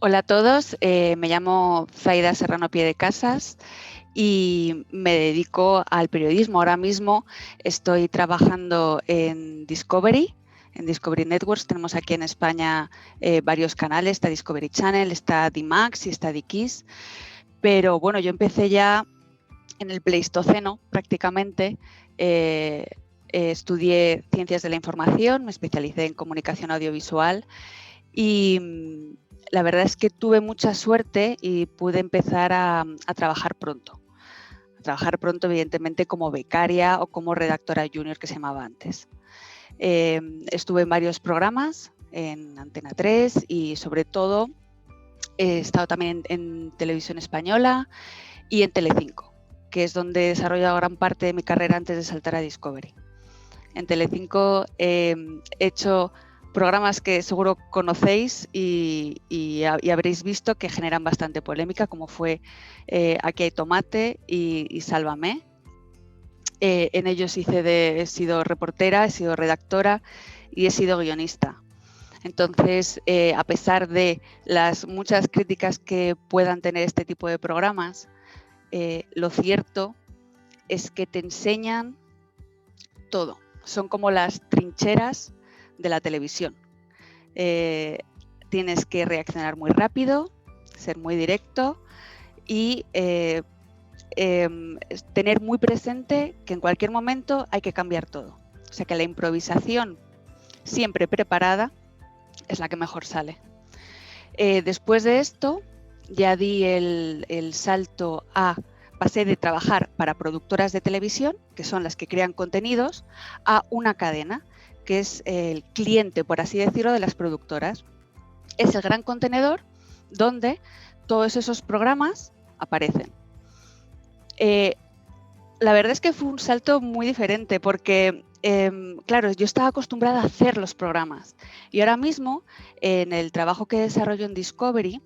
Hola a todos, me llamo Zaida Serrano Piedecasas y me dedico al periodismo. Ahora mismo estoy trabajando en Discovery Networks. Tenemos aquí en España varios canales, está Discovery Channel, está D-Max y está D-Kiss. Pero bueno, yo empecé ya en el Pleistoceno prácticamente. Estudié Ciencias de la Información, me especialicé en Comunicación Audiovisual y la verdad es que tuve mucha suerte y pude empezar a trabajar pronto. A trabajar pronto, evidentemente, como becaria o como redactora junior, que se llamaba antes. Estuve en varios programas, en Antena 3 y sobre todo he estado también en Televisión Española y en Telecinco, que es donde he desarrollado gran parte de mi carrera antes de saltar a Discovery. En Telecinco he hecho programas que seguro conocéis y habréis visto que generan bastante polémica, como fue Aquí hay tomate y Sálvame. En ellos he sido reportera, he sido redactora y he sido guionista. Entonces, a pesar de las muchas críticas que puedan tener este tipo de programas, lo cierto es que te enseñan todo. Son como las trincheras de la televisión. Tienes que reaccionar muy rápido, ser muy directo y tener muy presente que en cualquier momento hay que cambiar todo. O sea que la improvisación siempre preparada es la que mejor sale. Después de esto ya di el salto a... Pasé de trabajar para productoras de televisión, que son las que crean contenidos, a una cadena, que es el cliente, por así decirlo, de las productoras. Es el gran contenedor donde todos esos programas aparecen. La verdad es que fue un salto muy diferente porque, claro, yo estaba acostumbrada a hacer los programas y ahora mismo en el trabajo que desarrollo en Discovery,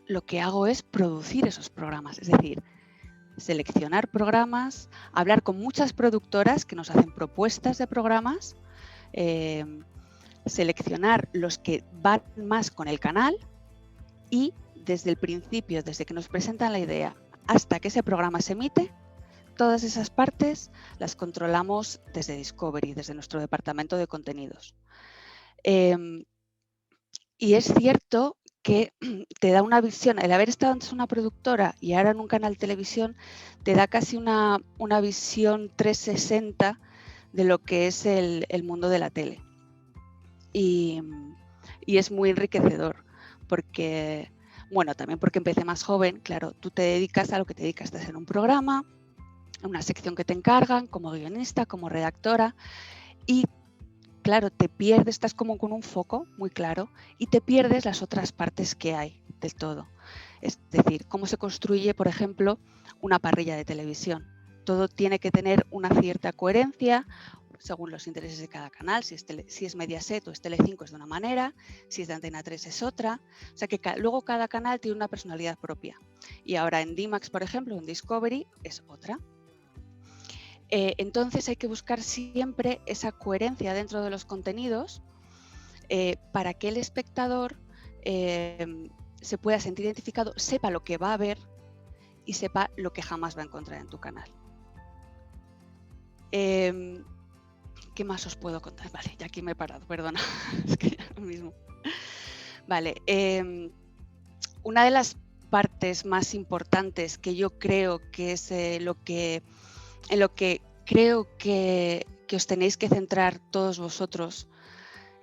lo que hago es producir esos programas, es decir, seleccionar programas, hablar con muchas productoras que nos hacen propuestas de programas, seleccionar los que van más con el canal y desde el principio, desde que nos presentan la idea hasta que ese programa se emite, todas esas partes las controlamos desde Discovery, desde nuestro departamento de contenidos. Y es cierto que te da una visión, el haber estado antes en una productora y ahora en un canal de televisión, te da casi una visión 360 de lo que es el mundo de la tele. Y es muy enriquecedor, porque, bueno, también porque empecé más joven, claro, tú te dedicas a lo que te dedicas, estás en un programa, en una sección que te encargan, como guionista, como redactora, y claro, te pierdes, estás como con un foco muy claro y te pierdes las otras partes que hay del todo. Es decir, cómo se construye, por ejemplo, una parrilla de televisión. Todo tiene que tener una cierta coherencia según los intereses de cada canal. Si es Mediaset o es Telecinco es de una manera, si es de Antena 3 es otra. O sea que luego cada canal tiene una personalidad propia. Y ahora en D-Max, por ejemplo, en Discovery es otra. Entonces hay que buscar siempre esa coherencia dentro de los contenidos para que el espectador se pueda sentir identificado, sepa lo que va a ver y sepa lo que jamás va a encontrar en tu canal. ¿Qué más os puedo contar? Vale, ya aquí me he parado, perdona. Es que ya lo mismo. Vale, una de las partes más importantes que yo creo que es en lo que creo que os tenéis que centrar todos vosotros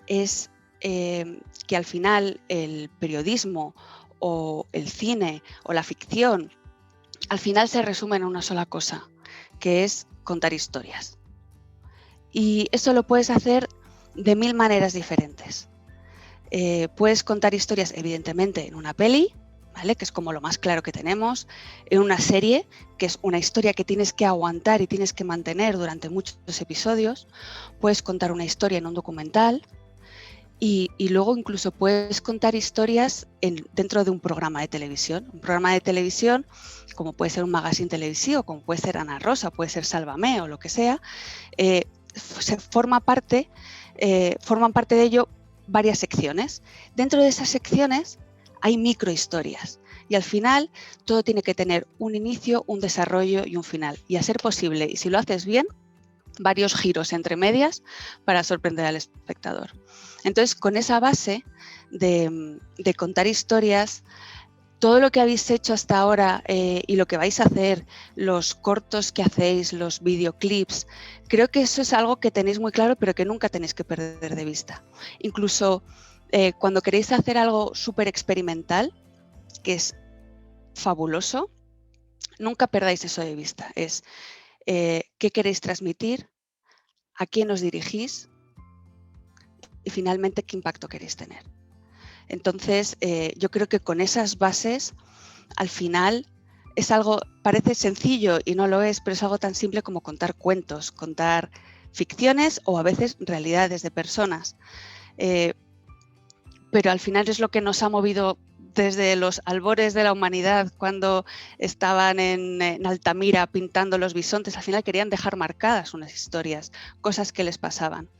es que al final el periodismo o el cine o la ficción al final se resume en una sola cosa, que es contar historias. Y eso lo puedes hacer de 1000 maneras diferentes. Puedes contar historias, evidentemente, en una peli, ¿vale? Que es como lo más claro que tenemos, en una serie, que es una historia que tienes que aguantar y tienes que mantener durante muchos episodios. Puedes contar una historia en un documental y luego incluso puedes contar historias dentro de un programa de televisión. Un programa de televisión, como puede ser un magazine televisivo, como puede ser Ana Rosa, puede ser Sálvame o lo que sea, forman parte de ello varias secciones. Dentro de esas secciones hay microhistorias. Y al final todo tiene que tener un inicio, un desarrollo y un final. Y a ser posible, y si lo haces bien, varios giros entre medias para sorprender al espectador. Entonces, con esa base de contar historias, todo lo que habéis hecho hasta ahora y lo que vais a hacer, los cortos que hacéis, los videoclips, creo que eso es algo que tenéis muy claro, pero que nunca tenéis que perder de vista. Incluso cuando queréis hacer algo súper experimental, que es fabuloso, nunca perdáis eso de vista. Es qué queréis transmitir, a quién os dirigís y finalmente qué impacto queréis tener. Entonces, yo creo que con esas bases, al final, es algo, parece sencillo y no lo es, pero es algo tan simple como contar cuentos, contar ficciones o a veces realidades de personas. Pero al final es lo que nos ha movido desde los albores de la humanidad, cuando estaban en Altamira pintando los bisontes. Al final querían dejar marcadas unas historias, cosas que les pasaban.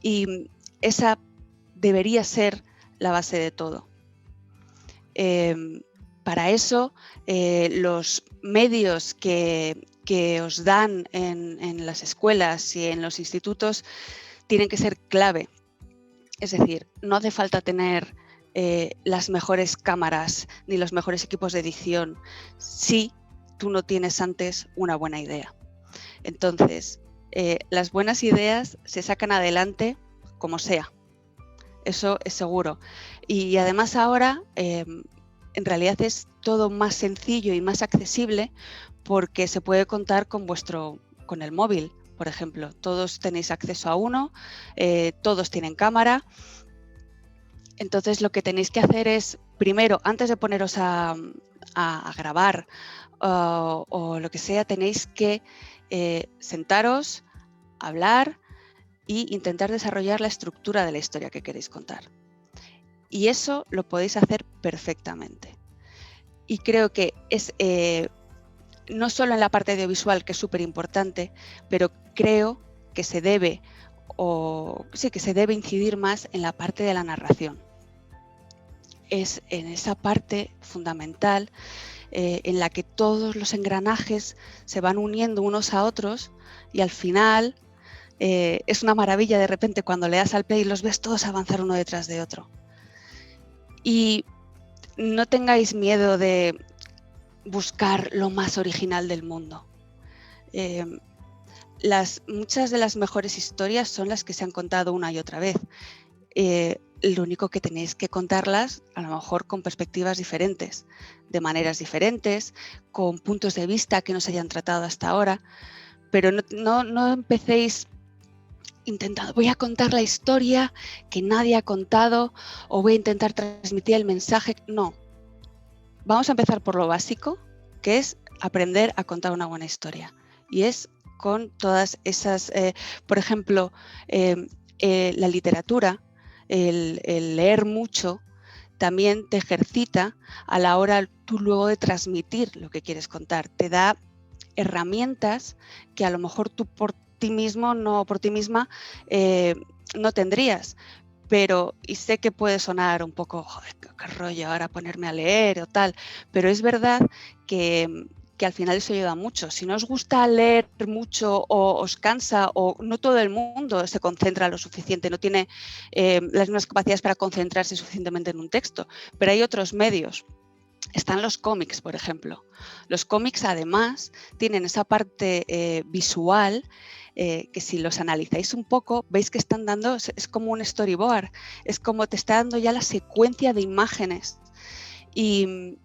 Y esa debería ser la base de todo. Para eso, los medios que os dan en las escuelas y en los institutos tienen que ser clave. Es decir, no hace falta tener las mejores cámaras ni los mejores equipos de edición si tú no tienes antes una buena idea. Entonces, las buenas ideas se sacan adelante como sea. Eso es seguro. Y además ahora, en realidad es todo más sencillo y más accesible porque se puede contar con el móvil, por ejemplo. Todos tenéis acceso a uno, todos tienen cámara. Entonces lo que tenéis que hacer es, primero, antes de poneros a grabar o lo que sea, tenéis que sentaros, hablar e intentar desarrollar la estructura de la historia que queréis contar. Y eso lo podéis hacer perfectamente. Y creo que es no solo en la parte audiovisual, que es súper importante, pero creo que se debe incidir más en la parte de la narración. Es en esa parte fundamental en la que todos los engranajes se van uniendo unos a otros y al final es una maravilla de repente cuando le das al play y los ves todos avanzar uno detrás de otro. Y no tengáis miedo de buscar lo más original del mundo. Muchas de las mejores historias son las que se han contado una y otra vez. Lo único que tenéis que contarlas a lo mejor con perspectivas diferentes, de maneras diferentes, con puntos de vista que no se hayan tratado hasta ahora, pero no empecéis intentando, voy a contar la historia que nadie ha contado o voy a intentar transmitir el mensaje. No, vamos a empezar por lo básico, que es aprender a contar una buena historia. Y es con todas esas, por ejemplo, la literatura, el leer mucho, también te ejercita a la hora tú luego de transmitir lo que quieres contar. Te da herramientas que a lo mejor tú por ti misma no tendrías. Pero, y sé que puede sonar un poco, joder, qué rollo ahora ponerme a leer o tal, pero es verdad que al final eso ayuda mucho. Si no os gusta leer mucho o os cansa o no todo el mundo se concentra lo suficiente, no tiene las mismas capacidades para concentrarse suficientemente en un texto, pero hay otros medios. Están los cómics, por ejemplo. Los cómics, además, tienen esa parte visual que si los analizáis un poco, veis que están dando, es como un storyboard, es como te está dando ya la secuencia de imágenes. Y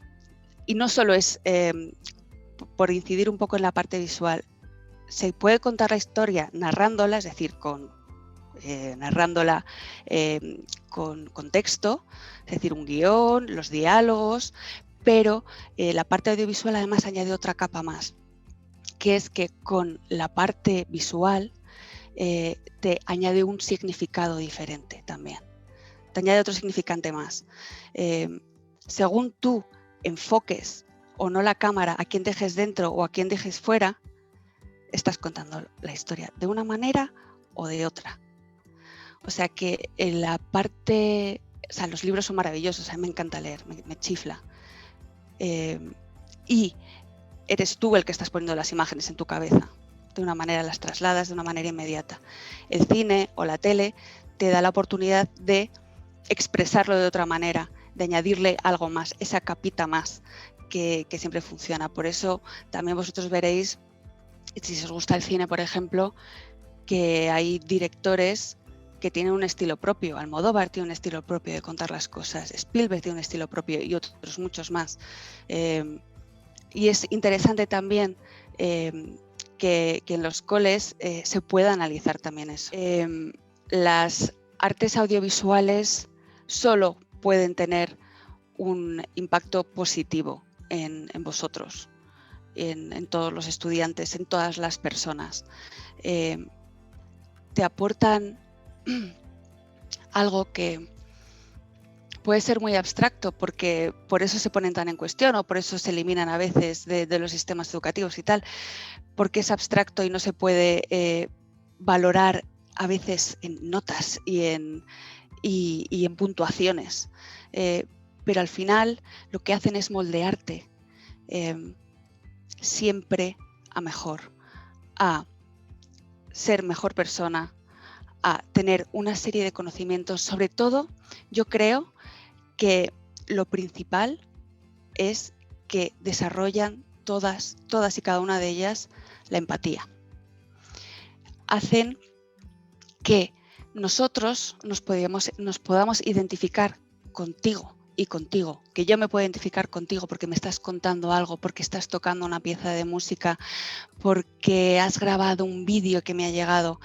no solo es, por incidir un poco en la parte visual, se puede contar la historia narrándola, es decir, narrándola con texto, es decir, un guión, los diálogos, pero la parte audiovisual además añade otra capa más, que es que con la parte visual te añade un significado diferente también, te añade otro significante más. Según tú enfoques o no la cámara, a quién dejes dentro o a quién dejes fuera, estás contando la historia de una manera o de otra. O sea que en la parte O sea, los libros son maravillosos, a mí me encanta leer, me chifla. Y eres tú el que estás poniendo las imágenes en tu cabeza. De una manera las trasladas de una manera inmediata. El cine o la tele te da la oportunidad de expresarlo de otra manera, de añadirle algo más, esa capita más que siempre funciona. Por eso también vosotros veréis, si os gusta el cine, por ejemplo, que hay directores que tienen un estilo propio. Almodóvar tiene un estilo propio de contar las cosas, Spielberg tiene un estilo propio y otros muchos más. Y es interesante también que en los coles se pueda analizar también eso. Las artes audiovisuales solo pueden tener un impacto positivo en vosotros, en todos los estudiantes, en todas las personas. Te aportan algo que puede ser muy abstracto, porque por eso se ponen tan en cuestión o por eso se eliminan a veces de los sistemas educativos y tal, porque es abstracto y no se puede valorar a veces en notas y en puntuaciones. Pero al final lo que hacen es moldearte siempre a mejor, a ser mejor persona, a tener una serie de conocimientos. Sobre todo, yo creo que lo principal es que desarrollan todas y cada una de ellas la empatía. Hacen que nosotros nos podamos identificar contigo y contigo, que yo me pueda identificar contigo porque me estás contando algo, porque estás tocando una pieza de música, porque has grabado un vídeo que me ha llegado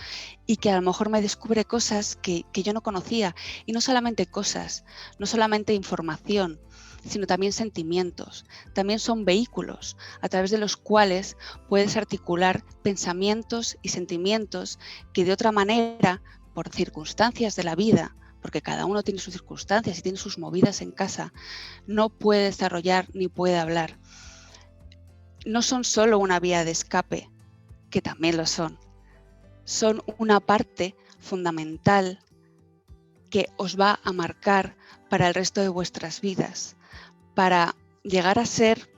y que a lo mejor me descubre cosas que yo no conocía. Y no solamente cosas, no solamente información, sino también sentimientos. También son vehículos a través de los cuales puedes articular pensamientos y sentimientos que de otra manera, por circunstancias de la vida, porque cada uno tiene sus circunstancias y tiene sus movidas en casa, no puede desarrollar ni puede hablar. No son solo una vía de escape, que también lo son una parte fundamental que os va a marcar para el resto de vuestras vidas, para llegar a ser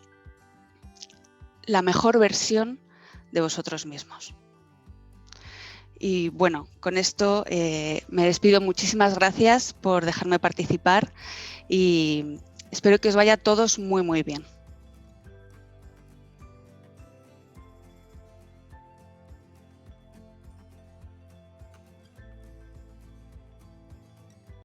la mejor versión de vosotros mismos. Y bueno, con esto me despido. Muchísimas gracias por dejarme participar y espero que os vaya a todos muy, muy bien.